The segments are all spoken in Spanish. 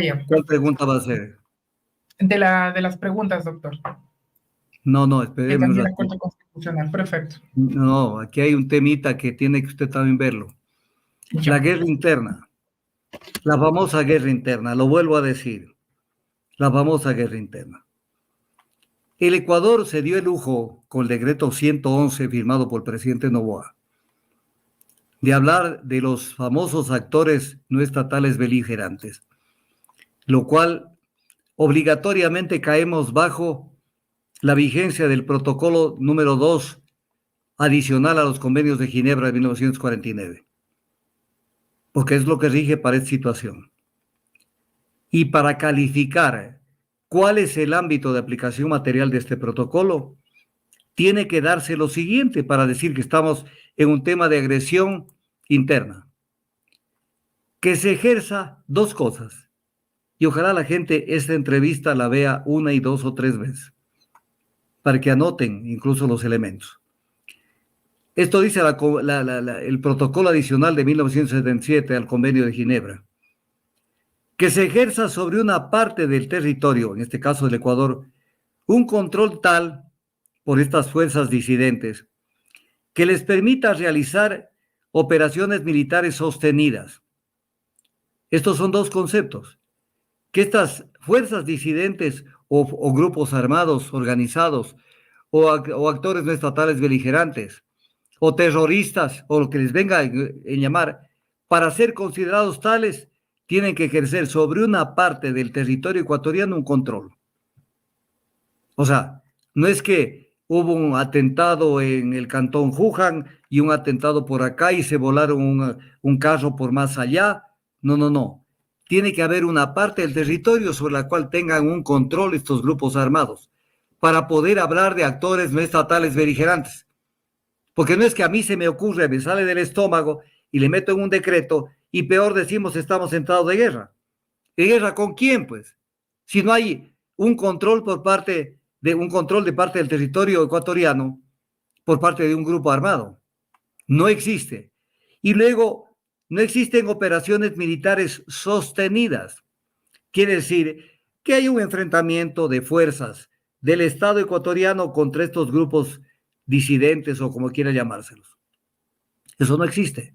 Ya, ¿Cuál perfecto. pregunta va a ser? De las preguntas, doctor. No, Que esperemos un también la ratito. Corte Constitucional. Perfecto. No, aquí hay un temita que tiene que usted también verlo. La Ya. guerra interna, la famosa guerra interna, lo vuelvo a decir, la famosa guerra interna. El Ecuador se dio el lujo, con el decreto 111 firmado por el presidente Noboa, de hablar de los famosos actores no estatales beligerantes, lo cual obligatoriamente caemos bajo la vigencia del protocolo número 2 adicional a los convenios de Ginebra de 1949, porque es lo que rige para esta situación. Y para calificar cuál es el ámbito de aplicación material de este protocolo, tiene que darse lo siguiente para decir que estamos en un tema de agresión interna. Que se ejerza dos cosas. Y ojalá la gente esta entrevista la vea una y dos o tres veces, para que anoten incluso los elementos. Esto dice el protocolo adicional de 1977 al Convenio de Ginebra. Que se ejerza sobre una parte del territorio, en este caso del Ecuador, un control tal por estas fuerzas disidentes que les permita realizar operaciones militares sostenidas. Estos son dos conceptos. Que estas fuerzas disidentes o grupos armados organizados o actores no estatales beligerantes o terroristas o lo que les venga en llamar, para ser considerados tales, tienen que ejercer sobre una parte del territorio ecuatoriano un control. O sea, no es que hubo un atentado en el cantón Juján y un atentado por acá y se volaron un carro por más allá. No. Tiene que haber una parte del territorio sobre la cual tengan un control estos grupos armados para poder hablar de actores no estatales beligerantes. Porque no es que a mí se me ocurre, me sale del estómago y le meto en un decreto y peor decimos estamos entrados de guerra. ¿De guerra con quién, pues? Si no hay un control de parte del territorio ecuatoriano por parte de un grupo armado. No existe. Y luego, no existen operaciones militares sostenidas. Quiere decir que hay un enfrentamiento de fuerzas del Estado ecuatoriano contra estos grupos disidentes o como quiera llamárselos. Eso no existe.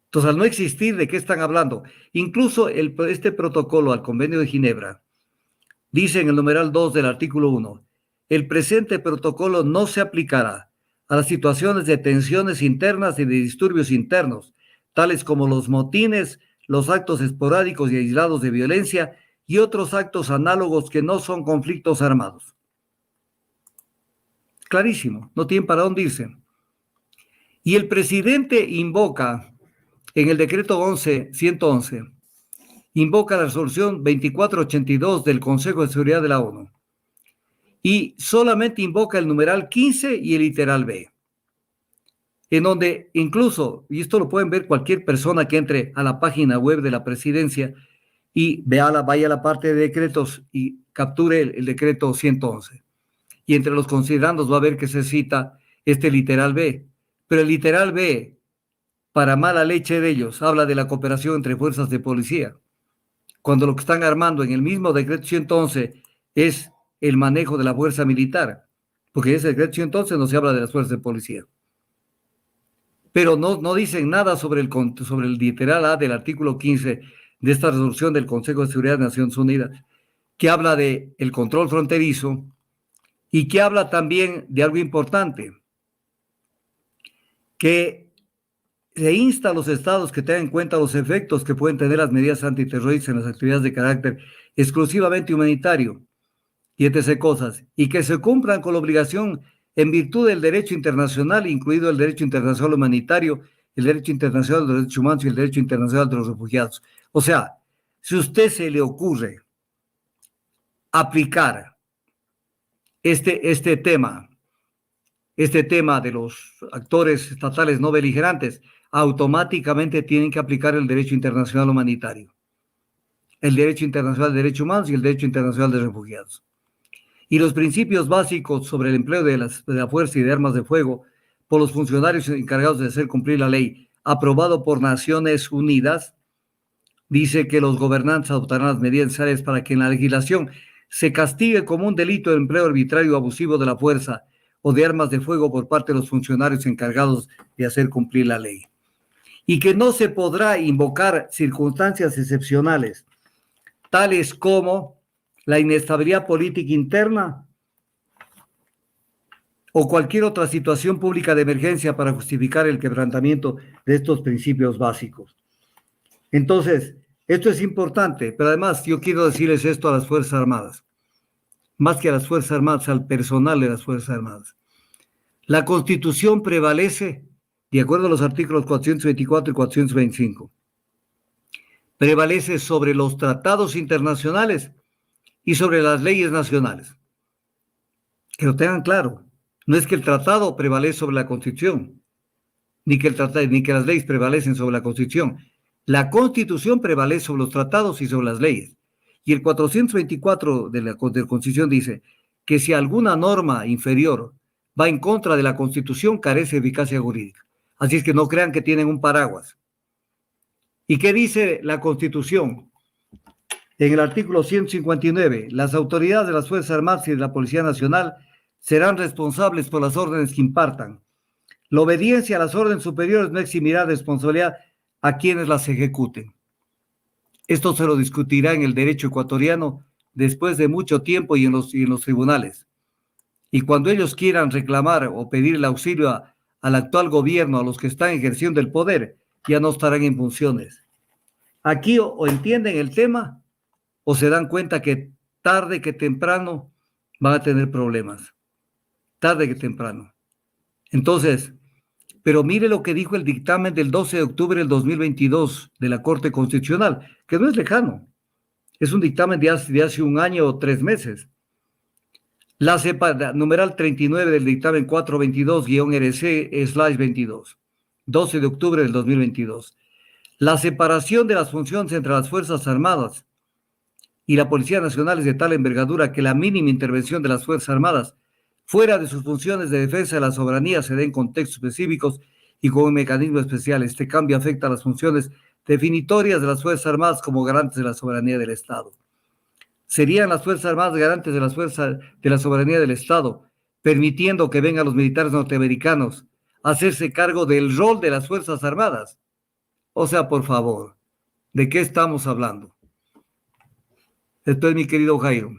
Entonces, al no existir, ¿de qué están hablando? Incluso este protocolo al Convenio de Ginebra dice en el numeral 2 del artículo 1, el presente protocolo no se aplicará a las situaciones de tensiones internas y de disturbios internos, tales como los motines, los actos esporádicos y aislados de violencia y otros actos análogos que no son conflictos armados. Clarísimo, no tienen para dónde irse. Y el presidente invoca en el decreto 111, invoca la resolución 2482 del Consejo de Seguridad de la ONU y solamente invoca el numeral 15 y el literal B, en donde incluso, y esto lo pueden ver cualquier persona que entre a la página web de la presidencia y vaya a la parte de decretos y capture el decreto 111. Y entre los considerandos va a ver que se cita este literal B, pero el literal B, para mala leche de ellos, habla de la cooperación entre fuerzas de policía, cuando lo que están armando en el mismo decreto 111 es el manejo de la fuerza militar, porque ese decreto 111 no se habla de las fuerzas de policía. Pero no dicen nada sobre el literal A del artículo 15 de esta resolución del Consejo de Seguridad de Naciones Unidas, que habla de el control fronterizo y que habla también de algo importante, que se insta a los estados que tengan en cuenta los efectos que pueden tener las medidas antiterroristas en las actividades de carácter exclusivamente humanitario y etc. cosas, y que se cumplan con la obligación en virtud del derecho internacional, incluido el derecho internacional humanitario, el derecho internacional de los derechos humanos y el derecho internacional de los refugiados. O sea, si a usted se le ocurre aplicar este tema de los actores estatales no beligerantes, automáticamente tienen que aplicar el derecho internacional humanitario, el derecho internacional de derechos humanos y el derecho internacional de refugiados. Y los principios básicos sobre el empleo de la fuerza y de armas de fuego por los funcionarios encargados de hacer cumplir la ley, aprobado por Naciones Unidas, dice que los gobernantes adoptarán las medidas necesarias para que en la legislación se castigue como un delito el empleo arbitrario o abusivo de la fuerza o de armas de fuego por parte de los funcionarios encargados de hacer cumplir la ley. Y que no se podrá invocar circunstancias excepcionales, tales como la inestabilidad política interna o cualquier otra situación pública de emergencia para justificar el quebrantamiento de estos principios básicos. Entonces, esto es importante, pero además yo quiero decirles esto a las Fuerzas Armadas, más que a las Fuerzas Armadas, al personal de las Fuerzas Armadas. La Constitución prevalece, de acuerdo a los artículos 424 y 425, prevalece sobre los tratados internacionales y sobre las leyes nacionales. Que lo tengan claro. No es que el tratado prevalece sobre la Constitución, ni que las leyes prevalecen sobre la Constitución. La Constitución prevalece sobre los tratados y sobre las leyes. Y el 424 de la Constitución dice que si alguna norma inferior va en contra de la Constitución, carece de eficacia jurídica. Así es que no crean que tienen un paraguas. ¿Y qué dice la Constitución? En el artículo 159, las autoridades de las Fuerzas Armadas y de la Policía Nacional serán responsables por las órdenes que impartan. La obediencia a las órdenes superiores no eximirá de responsabilidad a quienes las ejecuten. Esto se lo discutirá en el derecho ecuatoriano después de mucho tiempo y en los tribunales. Y cuando ellos quieran reclamar o pedir el auxilio al actual gobierno, a los que están ejerciendo el poder, ya no estarán en funciones. Aquí o entienden el tema o se dan cuenta que tarde que temprano van a tener problemas. Tarde que temprano. Entonces, pero mire lo que dijo el dictamen del 12 de octubre del 2022 de la Corte Constitucional, que no es lejano. Es un dictamen de hace 1 año o 3 meses. Numeral 39 del dictamen 422-RC/22, 12 de octubre del 2022. La separación de las funciones entre las Fuerzas Armadas y la Policía Nacional es de tal envergadura que la mínima intervención de las Fuerzas Armadas fuera de sus funciones de defensa de la soberanía se dé en contextos específicos y con un mecanismo especial. Este cambio afecta a las funciones definitorias de las Fuerzas Armadas como garantes de la soberanía del Estado. ¿Serían las Fuerzas Armadas garantes de la soberanía del Estado, permitiendo que vengan los militares norteamericanos a hacerse cargo del rol de las Fuerzas Armadas? O sea, por favor, ¿de qué estamos hablando? Esto es mi querido Jairo.